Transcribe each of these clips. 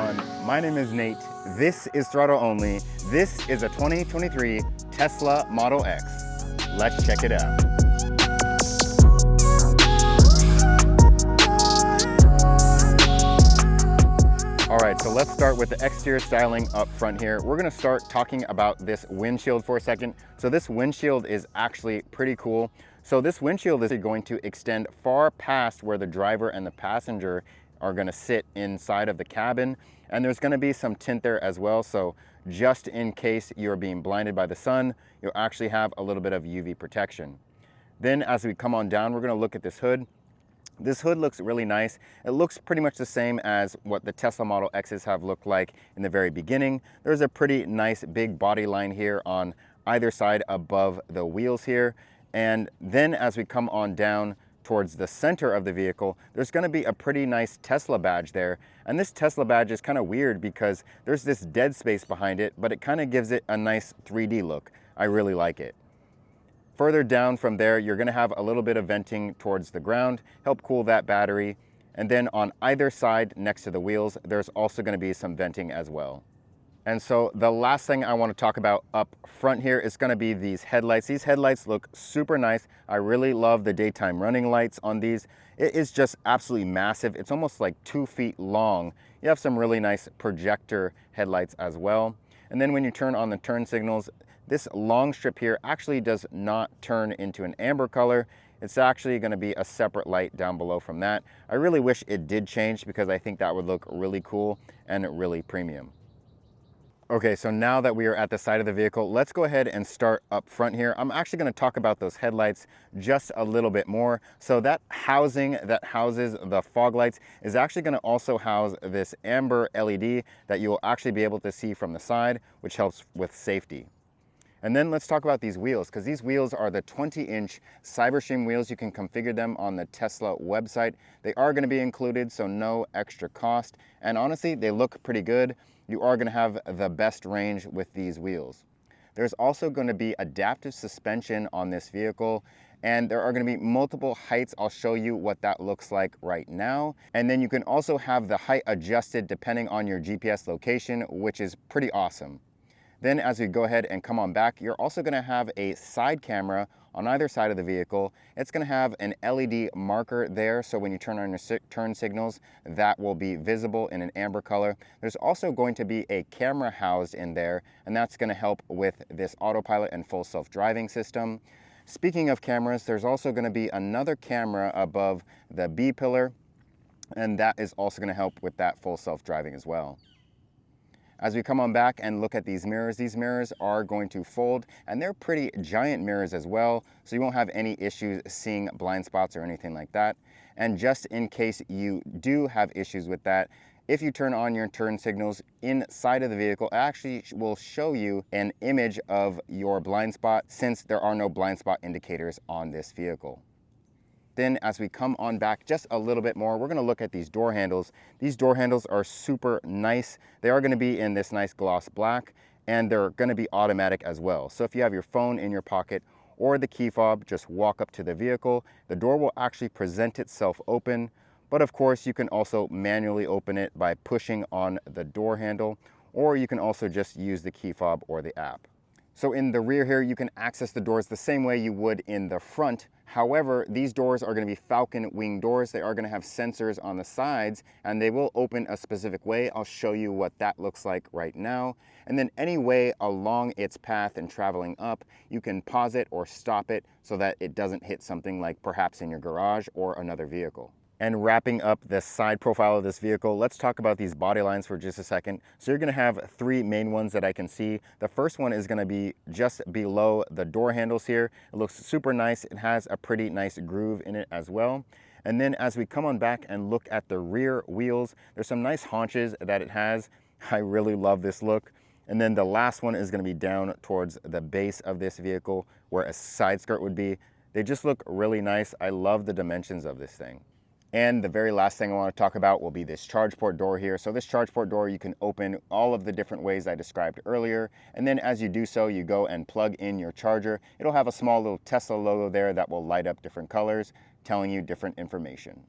everyone, my name is Nate, this is Throttle Only, this is a 2023 Tesla Model X. Let's check it out. Alright, so let's start with the exterior styling up front here. We're going to start talking about this windshield for a second. So this windshield is actually pretty cool. So this windshield is going to extend far past where the driver and the passenger are going to sit inside of the cabin, and there's going to be some tint there as well, so just in case you're being blinded by the sun, you'll actually have a little bit of UV protection. Then as we come on down, we're going to look at this hood. This hood looks really nice. It looks pretty much the same as what the Tesla Model X's have looked like in the very beginning. There's a pretty nice big body line here on either side above the wheels here, and then as we come on down towards the center of the vehicle, there's going to be a pretty nice Tesla badge there. And this Tesla badge is kind of weird because there's this dead space behind it, but it kind of gives it a nice 3D look. I really like it. Further down from there, you're going to have a little bit of venting towards the ground, help cool that battery. And then on either side next to the wheels, there's also going to be some venting as well. And so the last thing I want to talk about up front here is going to be these headlights. These headlights look super nice. I really love the daytime running lights on these. It is just absolutely massive. It's almost like 2 feet long. You have some really nice projector headlights as well. And then when you turn on the turn signals, this long strip here actually does not turn into an amber color. It's actually going to be a separate light down below from that. I really wish it did change because I think that would look really cool and really premium. Okay, so now that we are at the side of the vehicle, let's go ahead and start up front here. I'm actually going to talk about those headlights just a little bit more. So that housing that houses the fog lights is actually going to also house this amber LED that you will actually be able to see from the side, which helps with safety. And then let's talk about these wheels, because these wheels are the 20-inch Cyberstream wheels. You can configure them on the Tesla website. They are going to be included, so no extra cost. And honestly, they look pretty good. You are going to have the best range with these wheels. There's also going to be adaptive suspension on this vehicle, and there are going to be multiple heights. I'll show you what that looks like right now. And then you can also have the height adjusted depending on your GPS location, which is pretty awesome. Then as we go ahead and come on back, you're also going to have a side camera on either side of the vehicle. It's going to have an LED marker there, so when you turn on your turn signals, that will be visible in an amber color. There's also going to be a camera housed in there, and that's going to help with this autopilot and full self-driving system. Speaking of cameras, there's also going to be another camera above the B pillar, and that is also going to help with that full self-driving as well. As we come on back and look at these mirrors are going to fold, and they're pretty giant mirrors as well, so you won't have any issues seeing blind spots or anything like that. And just in case you do have issues with that, if you turn on your turn signals inside of the vehicle, it actually will show you an image of your blind spot, since there are no blind spot indicators on this vehicle. Then as we come on back just a little bit more, we're going to look at these door handles. These door handles are super nice. They are going to be in this nice gloss black, and they're going to be automatic as well. So if you have your phone in your pocket or the key fob, just walk up to the vehicle. The door will actually present itself open, but of course you can also manually open it by pushing on the door handle, or you can also just use the key fob or the app. So in the rear here, you can access the doors the same way you would in the front. However, these doors are going to be Falcon Wing doors. They are going to have sensors on the sides, and they will open a specific way. I'll show you what that looks like right now. And then any way along its path and traveling up, you can pause it or stop it so that it doesn't hit something like perhaps in your garage or another vehicle. And wrapping up the side profile of this vehicle, let's talk about these body lines for just a second. So you're going to have three main ones that I can see. The first one is going to be just below the door handles here. It looks super nice. It has a pretty nice groove in it as well. And then as we come on back and look at the rear wheels, there's some nice haunches that it has. I really love this look. And then the last one is going to be down towards the base of this vehicle where a side skirt would be. They just look really nice. I love the dimensions of this thing. And the very last thing I want to talk about will be this charge port door here. So this charge port door, you can open all of the different ways I described earlier. And then as you do so, you go and plug in your charger. It'll have a small little Tesla logo there that will light up different colors, telling you different information.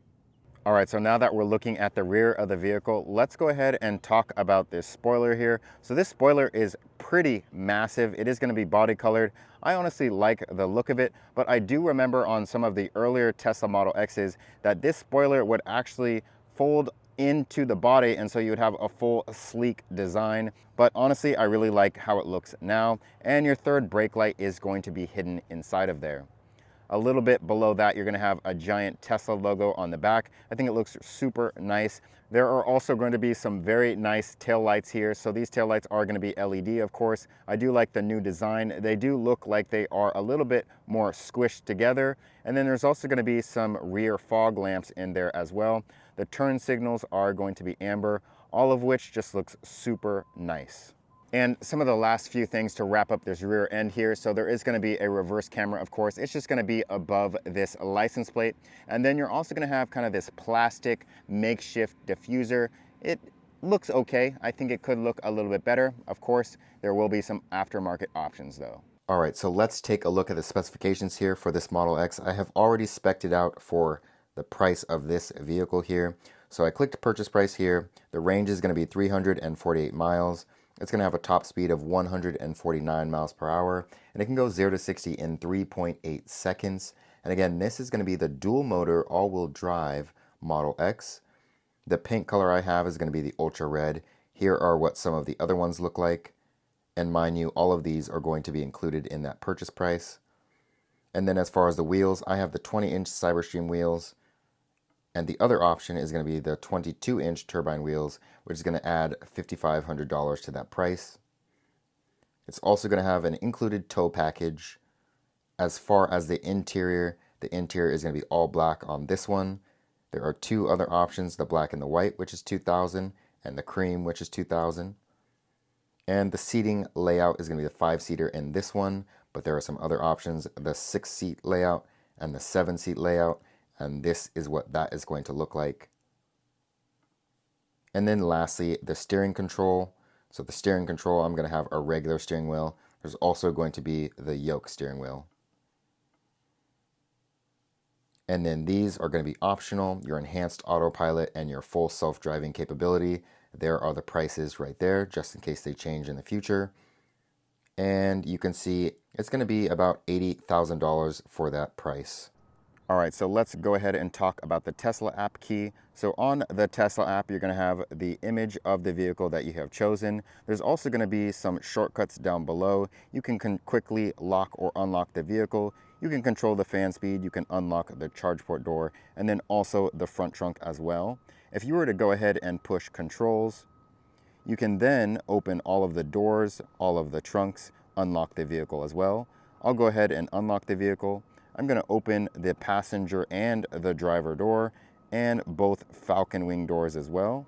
All right, so now that we're looking at the rear of the vehicle, let's go ahead and talk about this spoiler here. So this spoiler is pretty massive. It is going to be body colored. I honestly like the look of it, but I do remember on some of the earlier Tesla Model X's that this spoiler would actually fold into the body, and so you would have a full sleek design. But honestly, I really like how it looks now, and your third brake light is going to be hidden inside of there. A little bit below that, you're going to have a giant Tesla logo on the back. I think it looks super nice. There are also going to be some very nice tail lights here. So these tail lights are going to be LED, of course. I do like the new design. They do look like they are a little bit more squished together. And then there's also going to be some rear fog lamps in there as well. The turn signals are going to be amber, all of which just looks super nice. And some of the last few things to wrap up this rear end here. So there is going to be a reverse camera, of course. It's just going to be above this license plate. And then you're also going to have kind of this plastic makeshift diffuser. It looks okay. I think it could look a little bit better. Of course, there will be some aftermarket options though. All right, so let's take a look at the specifications here for this Model X. I have already spec'd it out for the price of this vehicle here. So I clicked purchase price here. The range is going to be 348 miles. It's going to have a top speed of 149 miles per hour, and it can go 0 to 60 in 3.8 seconds. And again, this is going to be the dual motor all-wheel drive Model X. The paint color I have is going to be the ultra red. Here are what some of the other ones look like. And mind you, all of these are going to be included in that purchase price. And then as far as the wheels, I have the 20-inch Cyberstream wheels. And the other option is going to be the 22-inch turbine wheels, which is going to add $5,500 to that price. It's also going to have an included tow package. As far as the interior is going to be all black on this one. There are two other options, the black and the white, which is $2,000, and the cream, which is $2,000. And the seating layout is going to be the 5-seater in this one, but there are some other options, the 6-seat layout and the 7-seat layout. And this is what that is going to look like. And then lastly, the steering control. So the steering control, I'm going to have a regular steering wheel. There's also going to be the yoke steering wheel. And then these are going to be optional, your enhanced autopilot and your full self-driving capability. There are the prices right there, just in case they change in the future. And you can see it's going to be about $80,000 for that price. All right, so let's go ahead and talk about the Tesla app key. So on the Tesla app, you're going to have the image of the vehicle that you have chosen. There's also going to be some shortcuts down below. You can quickly lock or unlock the vehicle. You can control the fan speed. You can unlock the charge port door, and then also the front trunk as well. If you were to go ahead and push controls, you can then open all of the doors, all of the trunks, unlock the vehicle as well. I'll go ahead and unlock the vehicle. I'm going to open the passenger and the driver door and both Falcon Wing doors as well.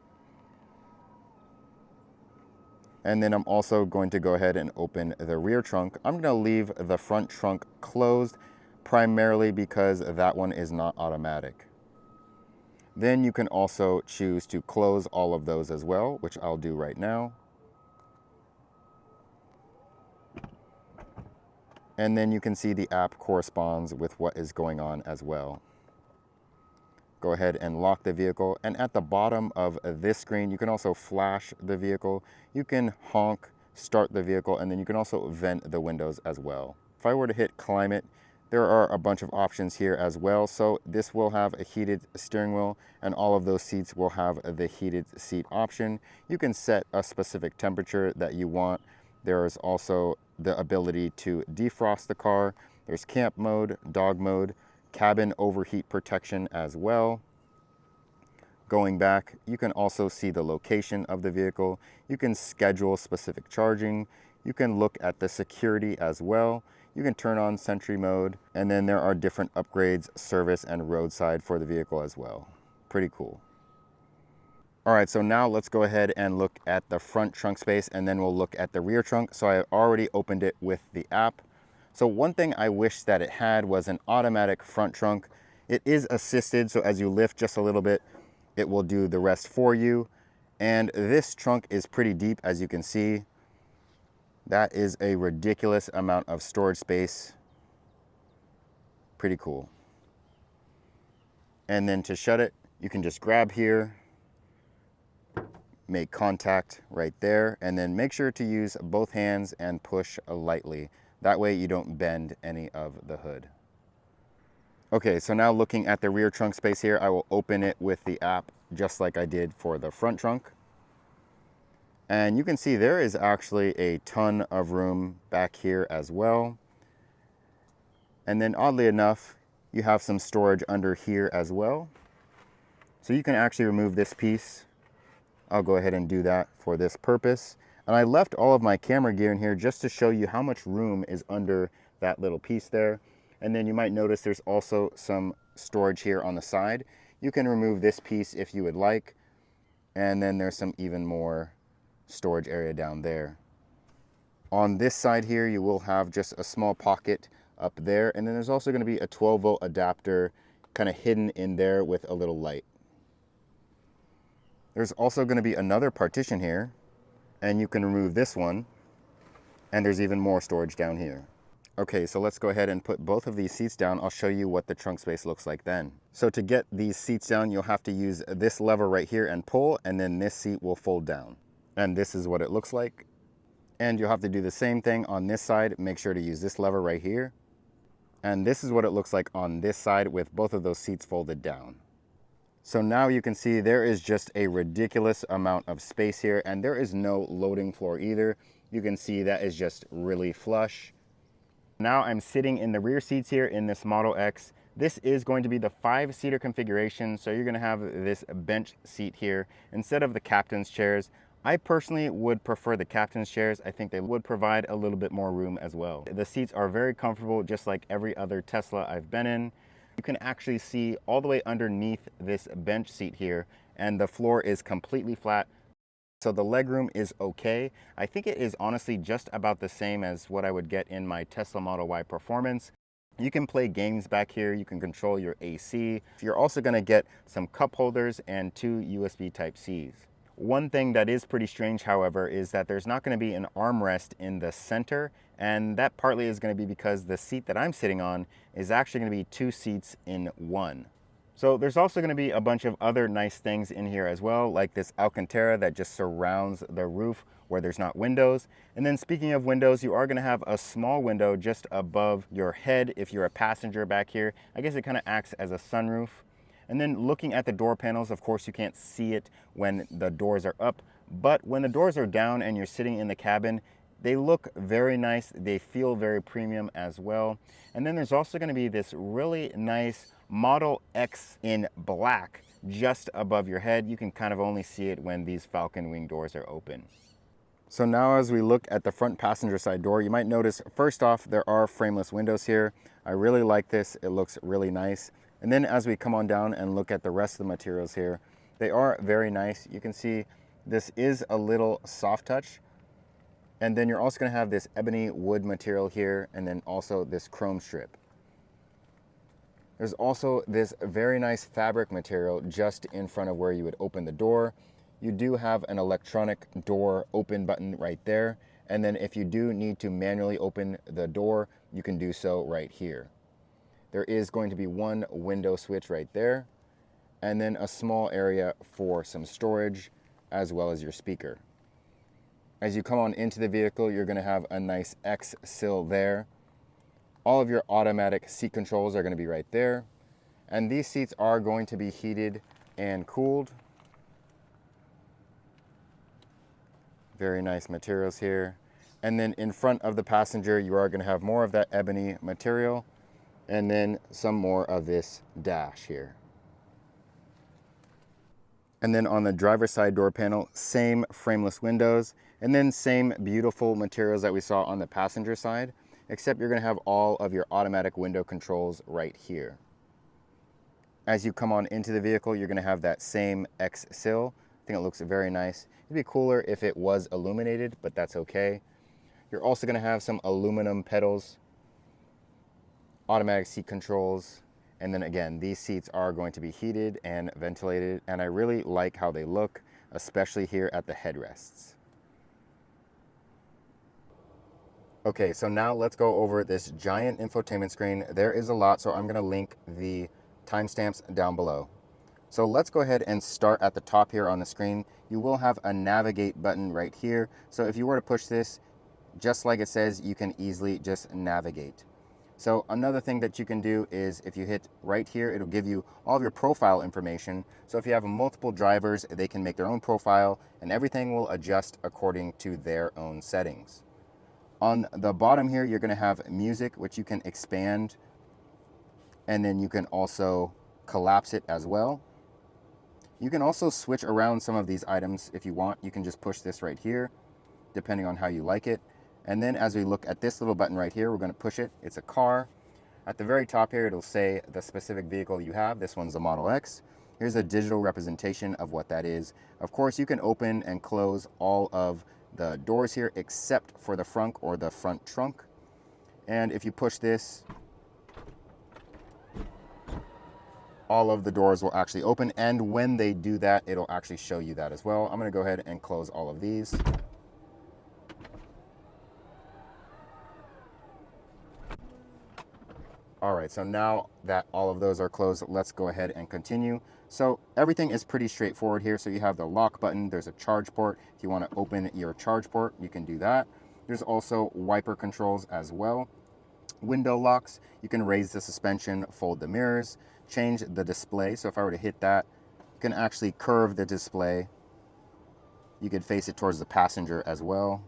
And then I'm also going to go ahead and open the rear trunk. I'm going to leave the front trunk closed primarily because that one is not automatic. Then you can also choose to close all of those as well, which I'll do right now. And then you can see the app corresponds with what is going on as well. Go ahead and lock the vehicle. And at the bottom of this screen, you can also flash the vehicle. You can honk, start the vehicle, and then you can also vent the windows as well. If I were to hit climate, there are a bunch of options here as well. So this will have a heated steering wheel, and all of those seats will have the heated seat option. You can set a specific temperature that you want. There is also the ability to defrost the car. There's camp mode, dog mode, cabin overheat protection as well. Going back, you can also see the location of the vehicle. You can schedule specific charging. You can look at the security as well. You can turn on Sentry mode, and then there are different upgrades, service, and roadside for the vehicle as well. Pretty cool. All right, so now let's go ahead and look at the front trunk space, and then we'll look at the rear trunk. So I already opened it with the app. So one thing I wish that it had was an automatic front trunk. It is assisted, so as you lift just a little bit, it will do the rest for you. And this trunk is pretty deep, as you can see. That is a ridiculous amount of storage space. Pretty cool. And then to shut it, You can just grab here, make contact right there, and then make sure to use both hands and push lightly. That way you don't bend any of the hood. Okay, so now looking at the rear trunk space here, I will open it with the app just like I did for the front trunk. And you can see there is actually a ton of room back here as well. And then oddly enough, you have some storage under here as well. So you can actually remove this piece. I'll go ahead and do that for this purpose. And I left all of my camera gear in here just to show you how much room is under that little piece there. And then you might notice there's also some storage here on the side. You can remove this piece if you would like. And then there's some even more storage area down there. On this side here, you will have just a small pocket up there. And then there's also going to be a 12-volt adapter kind of hidden in there with a little light. There's also going to be another partition here, and you can remove this one, and there's even more storage down here. Okay, so let's go ahead and put both of these seats down. I'll show you what the trunk space looks like then. So to get these seats down, you'll have to use this lever right here and pull, and then this seat will fold down. And this is what it looks like. And you'll have to do the same thing on this side. Make sure to use this lever right here. And this is what it looks like on this side with both of those seats folded down. So now you can see there is just a ridiculous amount of space here, and there is no loading floor either. You can see that is just really flush. Now I'm sitting in the rear seats here in this Model X. This is going to be the 5-seater configuration, so you're going to have this bench seat here instead of the captain's chairs. I personally would prefer the captain's chairs. I think they would provide a little bit more room as well. The seats are very comfortable, just like every other Tesla I've been in. You can actually see all the way underneath this bench seat here, and the floor is completely flat. So the legroom is okay. I think it is honestly just about the same as what I would get in my Tesla Model Y Performance. You can play games back here. You can control your AC. You're also going to get some cup holders and 2 USB Type-Cs. One thing that is pretty strange, however, is that there's not going to be an armrest in the center, and that partly is going to be because the seat that I'm sitting on is actually going to be 2 seats in one. So there's also going to be a bunch of other nice things in here as well, like this Alcantara that just surrounds the roof where there's not windows. And then speaking of windows, you are going to have a small window just above your head if you're a passenger back here. I guess it kind of acts as a sunroof. And then looking at the door panels, of course, you can't see it when the doors are up, but when the doors are down and you're sitting in the cabin, they look very nice. They feel very premium as well. And then there's also going to be this really nice Model X in black just above your head. You can kind of only see it when these Falcon Wing doors are open. So now as we look at the front passenger side door, you might notice first off, there are frameless windows here. I really like this. It looks really nice. And then as we come on down and look at the rest of the materials here, they are very nice. You can see this is a little soft touch. And then you're also going to have this ebony wood material here, and then also this chrome strip. There's also this very nice fabric material just in front of where you would open the door. You do have an electronic door open button right there. And then if you do need to manually open the door, you can do so right here. There is going to be one window switch right there, and then a small area for some storage as well as your speaker. As you come on into the vehicle, you're going to have a nice X sill there. All of your automatic seat controls are going to be right there. And these seats are going to be heated and cooled. Very nice materials here. And then in front of the passenger, you are going to have more of that ebony material, and then some more of this dash here. And then on the driver's side door panel, same frameless windows, and then same beautiful materials that we saw on the passenger side, except you're going to have all of your automatic window controls right here. As you come on into the vehicle, you're going to have that same X sill. I think it looks very nice. It'd be cooler if it was illuminated, but that's okay. You're also going to have some aluminum pedals, automatic seat controls, and then again, these seats are going to be heated and ventilated, and I really like how they look, especially here at the headrests. Okay, so now let's go over this giant infotainment screen. There is a lot, so I'm going to link the timestamps down below. So let's go ahead and start at the top here on the screen. You will have a navigate button right here. So if you were to push this, just like it says, you can easily just navigate. So another thing that you can do is if you hit right here, it'll give you all of your profile information. So if you have multiple drivers, they can make their own profile and everything will adjust according to their own settings. On the bottom here, you're going to have music, which you can expand, and then you can also collapse it as well. You can also switch around some of these items if you want. You can just push this right here, depending on how you like it. And then as we look at this little button right here, we're going to push it. It's a car. At the very top here, it'll say the specific vehicle you have. This one's the Model X. Here's a digital representation of what that is. Of course, you can open and close all of the doors here except for the frunk or the front trunk. And if you push this, all of the doors will actually open. And when they do that, it'll actually show you that as well. I'm going to go ahead and close all of these. All right, so now that all of those are closed, let's go ahead and continue. So everything is pretty straightforward here. So you have the lock button, there's a charge port. If you want to open your charge port, you can do that. There's also wiper controls as well. Window locks, you can raise the suspension, fold the mirrors, change the display. So if I were to hit that, you can actually curve the display. You could face it towards the passenger as well.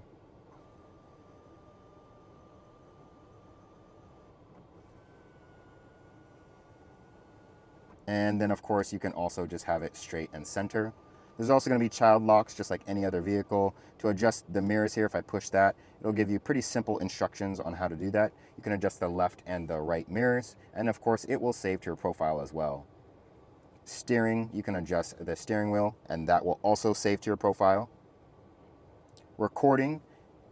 And then of course you can also just have it straight and center. There's also going to be child locks, just like any other vehicle. To adjust the mirrors here, if I push that, it'll give you pretty simple instructions on how to do that. You can adjust the left and the right mirrors, and of course it will save to your profile as well. Steering, you can adjust the steering wheel, and that will also save to your profile. Recording,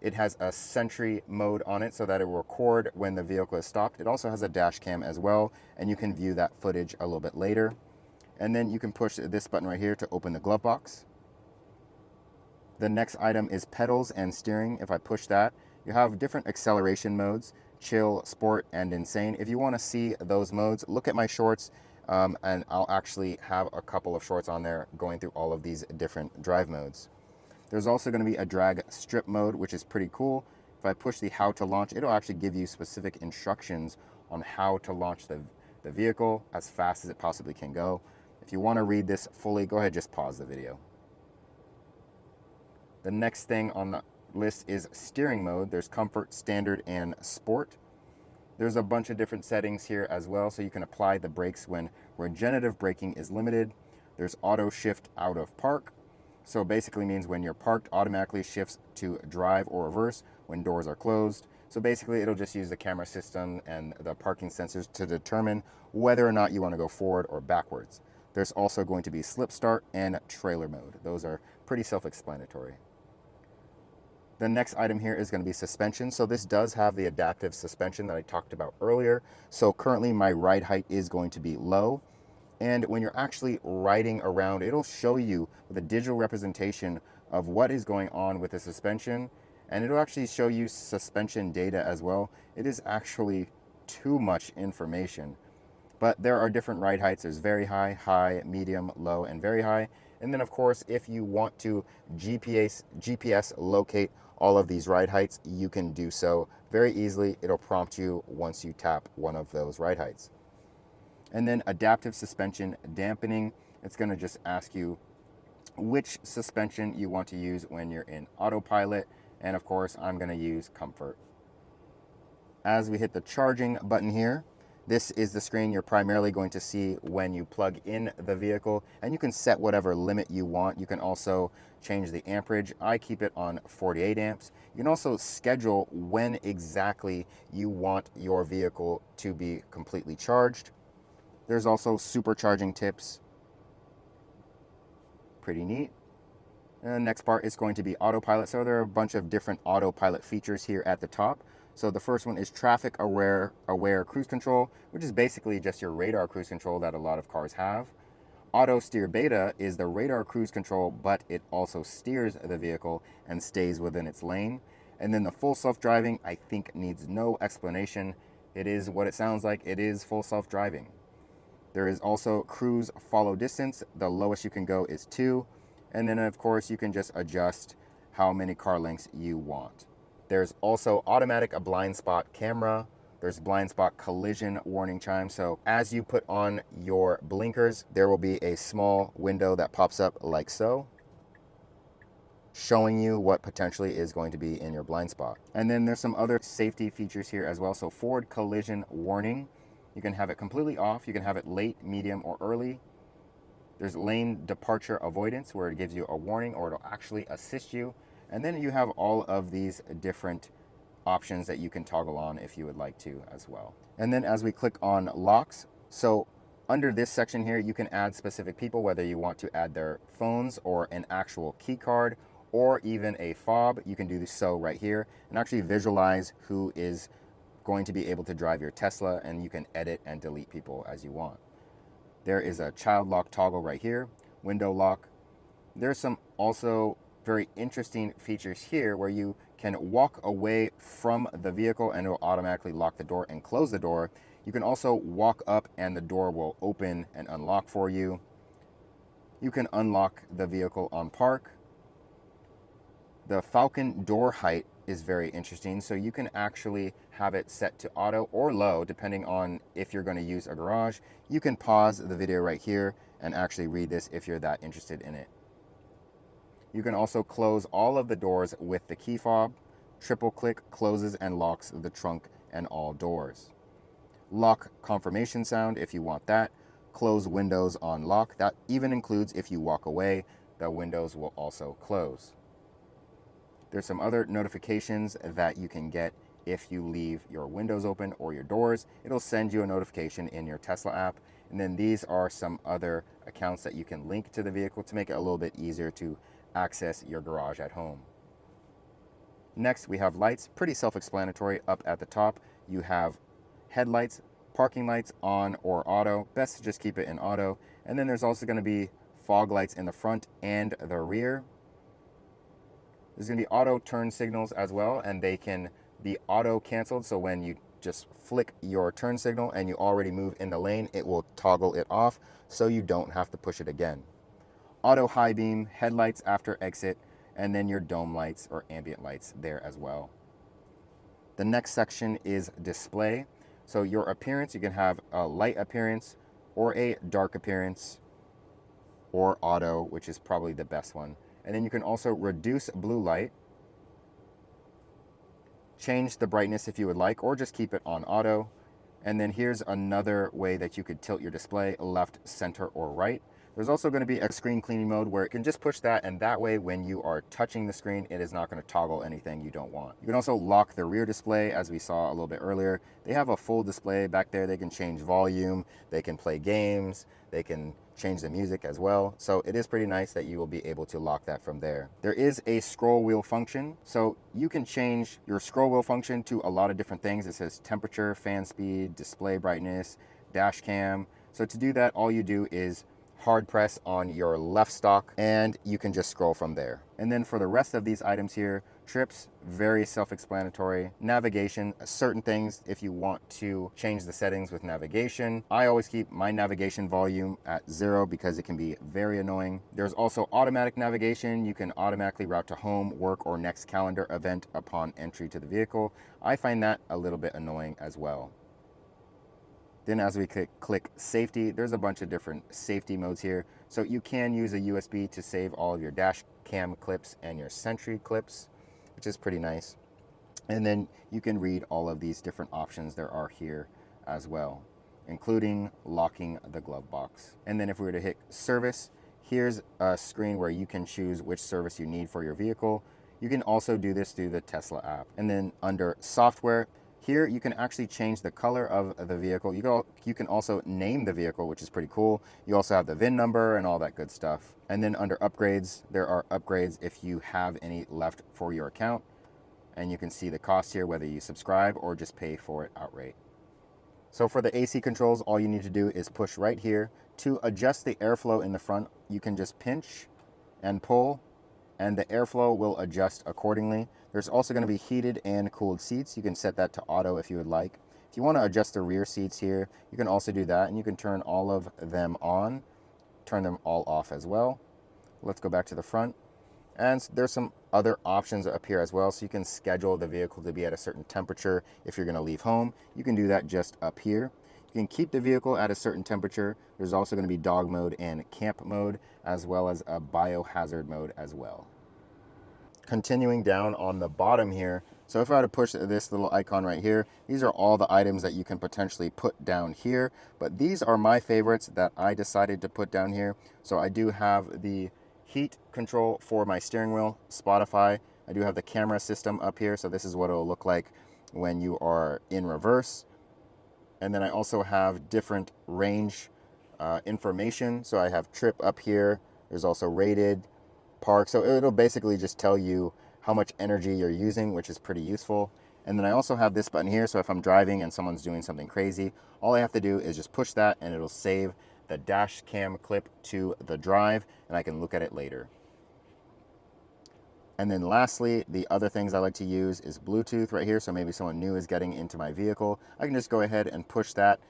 it has a Sentry mode on it so that it will record when the vehicle is stopped. It also has a dash cam as well, and you can view that footage a little bit later. And then you can push this button right here to open the glove box. The next item is pedals and steering. If I push that, you have different acceleration modes: chill, sport, and insane. If you want to see those modes, look at my shorts, and I'll actually have a couple of shorts on there going through all of these different drive modes. There's also going to be a drag strip mode, which is pretty cool. If I push the how to launch, it'll actually give you specific instructions on how to launch the vehicle as fast as it possibly can go. If you want to read this fully, go ahead, just pause the video. The next thing on the list is steering mode. There's comfort, standard, and sport. There's a bunch of different settings here as well, so you can apply the brakes when regenerative braking is limited. There's auto shift out of park. So basically means when you're parked, automatically shifts to drive or reverse when doors are closed. So basically it'll just use the camera system and the parking sensors to determine whether or not you want to go forward or backwards. There's also going to be slip start and trailer mode. Those are pretty self-explanatory. The next item here is going to be suspension. So this does have the adaptive suspension that I talked about earlier. So currently my ride height is going to be low. And when you're actually riding around, it'll show you with a digital representation of what is going on with the suspension. And it'll actually show you suspension data as well. It is actually too much information. But there are different ride heights. There's very high, high, medium, low, and very high. And then of course, if you want to GPS locate all of these ride heights, you can do so very easily. It'll prompt you once you tap one of those ride heights. And then adaptive suspension dampening, it's going to just ask you which suspension you want to use when you're in autopilot. And of course, I'm going to use comfort. As we hit the charging button here, this is the screen you're primarily going to see when you plug in the vehicle, and you can set whatever limit you want. You can also change the amperage. I keep it on 48 amps. You can also schedule when exactly you want your vehicle to be completely charged. There's also supercharging tips. Pretty neat. And the next part is going to be autopilot. So there are a bunch of different autopilot features here at the top. So the first one is traffic aware cruise control, which is basically just your radar cruise control that a lot of cars have. Auto steer beta is the radar cruise control, but it also steers the vehicle and stays within its lane. And then the full self-driving, I think, needs no explanation. It is what it sounds like. It is full self-driving. There is also cruise follow distance. The lowest you can go is 2. And then of course you can just adjust how many car lengths you want. There's also automatic blind spot camera. There's blind spot collision warning chime. So as you put on your blinkers, there will be a small window that pops up like so, showing you what potentially is going to be in your blind spot. And then there's some other safety features here as well. So forward collision warning, you can have it completely off. You can have it late, medium, or early. There's lane departure avoidance, where it gives you a warning or it'll actually assist you. And then you have all of these different options that you can toggle on if you would like to as well. And then as we click on locks, so under this section here, you can add specific people, whether you want to add their phones or an actual key card or even a fob. You can do so right here and actually visualize who is going to be able to drive your Tesla, and you can edit and delete people as you want. There is a child lock toggle right here, window lock. There's some also very interesting features here where you can walk away from the vehicle and it will automatically lock the door and close the door. You can also walk up and the door will open and unlock for you. You can unlock the vehicle on park. The Falcon door height is very interesting. So you can actually have it set to auto or low, depending on if you're going to use a garage. You can pause the video right here and actually read this if you're that interested in it. You can also close all of the doors with the key fob. Triple click closes and locks the trunk and all doors. Lock confirmation sound if you want that. Close windows on lock. That even includes if you walk away, the windows will also close. There's some other notifications that you can get if you leave your windows open or your doors. It'll send you a notification in your Tesla app. And then these are some other accounts that you can link to the vehicle to make it a little bit easier to access your garage at home. Next, we have lights, pretty self-explanatory. Up at the top, you have headlights, parking lights on or auto. Best to just keep it in auto. And then there's also going to be fog lights in the front and the rear. There's going to be auto turn signals as well, and they can be auto canceled. So when you just flick your turn signal and you already move in the lane, it will toggle it off so you don't have to push it again. Auto high beam, headlights after exit, and then your dome lights or ambient lights there as well. The next section is display. So your appearance, you can have a light appearance or a dark appearance or auto, which is probably the best one. And then you can also reduce blue light, change the brightness if you would like, or just keep it on auto. And then here's another way that you could tilt your display, left, center, or right. There's also going to be a screen cleaning mode where it can just push that, and that way when you are touching the screen, it is not going to toggle anything you don't want. You can also lock the rear display, as we saw a little bit earlier. They have a full display back there. They can change volume, they can play games, they can change the music as well. So it is pretty nice that you will be able to lock that from there. There is a scroll wheel function. So you can change your scroll wheel function to a lot of different things. It says temperature, fan speed, display brightness, dash cam. So to do that, all you do is hard press on your left stalk and you can just scroll from there. And then for the rest of these items here, trips, very self-explanatory. Navigation, certain things if you want to change the settings with navigation. I always keep my navigation volume at 0 because it can be very annoying. There's also automatic navigation. You can automatically route to home, work, or next calendar event upon entry to the vehicle. I find that a little bit annoying as well. Then as we click safety, there's a bunch of different safety modes here. So you can use a USB to save all of your dash cam clips and your Sentry clips, which is pretty nice. And then you can read all of these different options there are here as well, including locking the glove box. And then if we were to hit service, here's a screen where you can choose which service you need for your vehicle. You can also do this through the Tesla app. And then under software, here you can actually change the color of the vehicle. You can also name the vehicle, which is pretty cool. You also have the VIN number and all that good stuff. And then under upgrades, there are upgrades if you have any left for your account. And you can see the cost here, whether you subscribe or just pay for it outright. So for the AC controls, all you need to do is push right here. To adjust the airflow in the front, you can just pinch and pull, and the airflow will adjust accordingly. There's also going to be heated and cooled seats. You can set that to auto if you would like. If you want to adjust the rear seats here, you can also do that, and you can turn all of them on, turn them all off as well. Let's go back to the front. And there's some other options up here as well, so you can schedule the vehicle to be at a certain temperature if you're going to leave home. You can do that just up here. You can keep the vehicle at a certain temperature. There's also going to be dog mode and camp mode, as well as a biohazard mode as well. Continuing down on the bottom here, so if I were to push this little icon right here, these are all the items that you can potentially put down here, but these are my favorites that I decided to put down here. So I do have the heat control for my steering wheel, Spotify. I do have the camera system up here, so this is what it'll look like when you are in reverse. And then I also have different range information. So I have trip up here. There's also rated, park. So it'll basically just tell you how much energy you're using, which is pretty useful. And then I also have this button here. So if I'm driving and someone's doing something crazy, all I have to do is just push that and it'll save the dash cam clip to the drive, and I can look at it later. And then lastly, the other things I like to use is Bluetooth right here. So maybe someone new is getting into my vehicle. I can just go ahead and push that,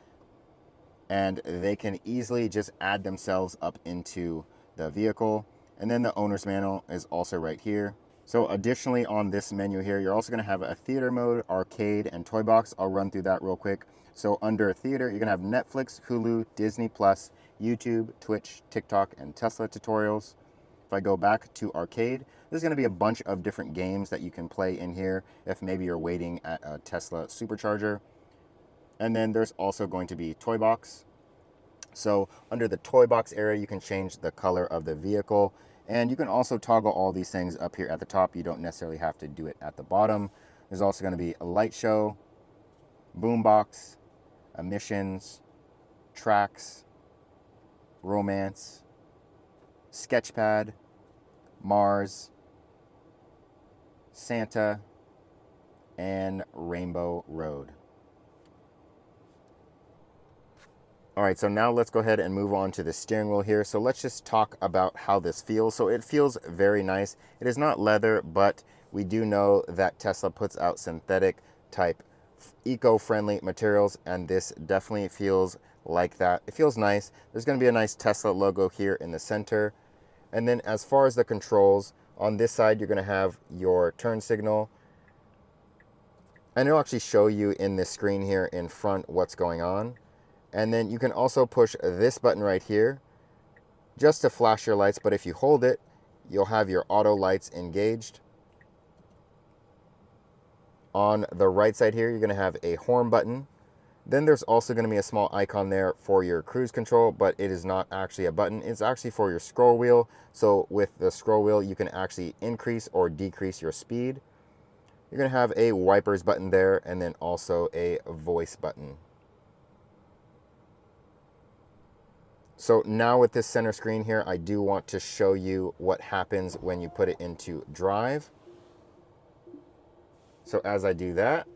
and they can easily just add themselves up into the vehicle. And then the owner's manual is also right here. So additionally on this menu here, you're also going to have a theater mode, arcade, and toy box. I'll run through that real quick. So under theater, you're going to have Netflix, Hulu, Disney+, YouTube, Twitch, TikTok, and Tesla tutorials. If I go back to arcade, there's going to be a bunch of different games that you can play in here if maybe you're waiting at a Tesla supercharger. And then there's also going to be toy box. So under the toy box area, you can change the color of the vehicle, and you can also toggle all these things up here at the top. You don't necessarily have to do it at the bottom. There's also going to be a light show, boombox, emissions, tracks, romance, sketchpad, Mars, Santa, and Rainbow Road. All right, so now let's go ahead and move on to the steering wheel here. So let's just talk about how this feels. So it feels very nice. It is not leather, but we do know that Tesla puts out synthetic type eco-friendly materials, and this definitely feels like that. It feels nice. There's going to be a nice Tesla logo here in the center. And then as far as the controls, on this side, you're going to have your turn signal. And it'll actually show you in this screen here in front what's going on. And then you can also push this button right here just to flash your lights. But if you hold it, you'll have your auto lights engaged. On the right side here, you're going to have a horn button. Then there's also going to be a small icon there for your cruise control, but it is not actually a button. It's actually for your scroll wheel. So with the scroll wheel, you can actually increase or decrease your speed. You're going to have a wipers button there, and then also a voice button. So now with this center screen here, I do want to show you what happens when you put it into drive. So as I do that,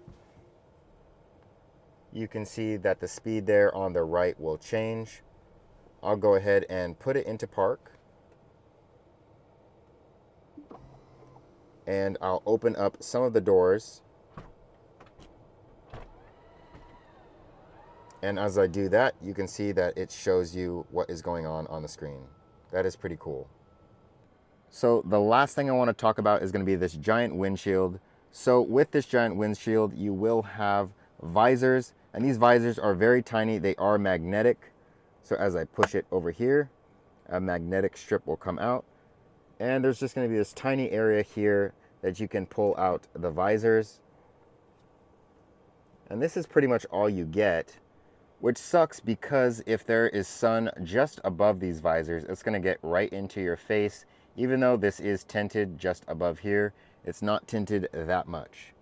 you can see that the speed there on the right will change. I'll go ahead and put it into park. And I'll open up some of the doors. And as I do that, you can see that it shows you what is going on the screen. That is pretty cool. So the last thing I want to talk about is going to be this giant windshield. So with this giant windshield, you will have visors, and these visors are very tiny. They are magnetic. So as I push it over here, a magnetic strip will come out. And there's just going to be this tiny area here that you can pull out the visors. And this is pretty much all you get, which sucks because if there is sun just above these visors, it's going to get right into your face. Even though this is tinted just above here, it's not tinted that much.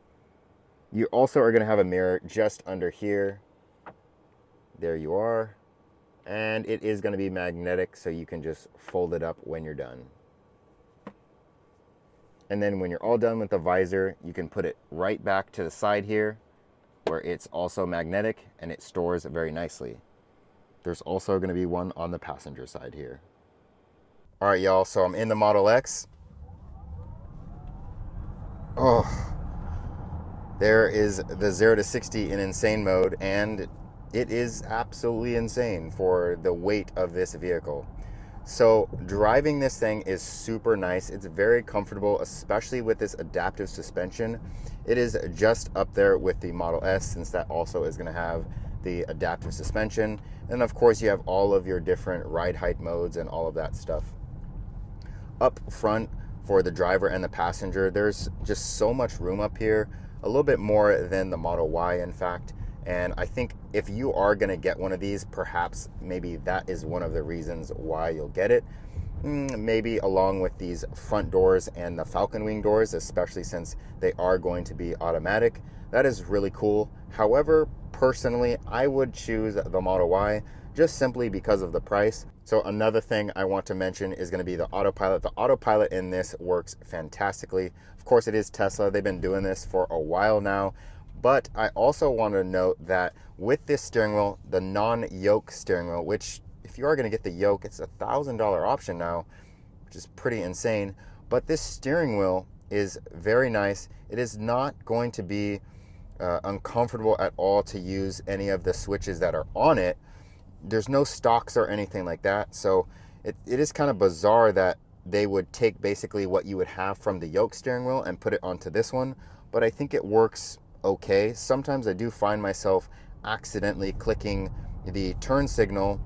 You also are going to have a mirror just under here. There you are. And it is going to be magnetic, so you can just fold it up when you're done. And then when you're all done with the visor, you can put it right back to the side here, where it's also magnetic and it stores very nicely. There's also going to be one on the passenger side here. All right, y'all, so I'm in the Model X. Oh, There is the 0 to 60 in insane mode, and it is absolutely insane for the weight of this vehicle. So driving this thing is super nice. It's very comfortable, especially with this adaptive suspension. It is just up there with the Model S, since that also is going to have the adaptive suspension. And of course you have all of your different ride height modes and all of that stuff. Up front for the driver and the passenger, there's just so much room up here, a little bit more than the Model Y in fact. And I think if you are going to get one of these, perhaps maybe that is one of the reasons why you'll get it. Maybe along with these front doors and the Falcon Wing doors, especially since they are going to be automatic. That is really cool. However, personally, I would choose the Model Y just simply because of the price. So another thing I want to mention is going to be the Autopilot. The Autopilot in this works fantastically. Of course, it is Tesla. They've been doing this for a while now. But I also want to note that with this steering wheel, the non-yoke steering wheel, which if you are going to get the yoke, it's a $1,000 option now, which is pretty insane. But this steering wheel is very nice. It is not going to be uncomfortable at all to use any of the switches that are on it. There's no stocks or anything like that. So it is kind of bizarre that they would take basically what you would have from the yoke steering wheel and put it onto this one. But I think it works okay. Sometimes I do find myself accidentally clicking the turn signal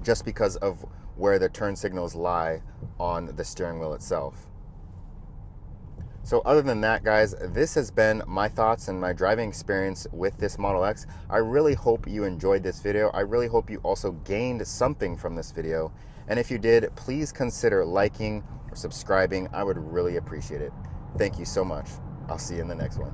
just because of where the turn signals lie on the steering wheel itself. So other than that, guys, this has been my thoughts and my driving experience with this Model X. I really hope you enjoyed this video. I really hope you also gained something from this video. And if you did, please consider liking or subscribing. I would really appreciate it. Thank you so much. I'll see you in the next one.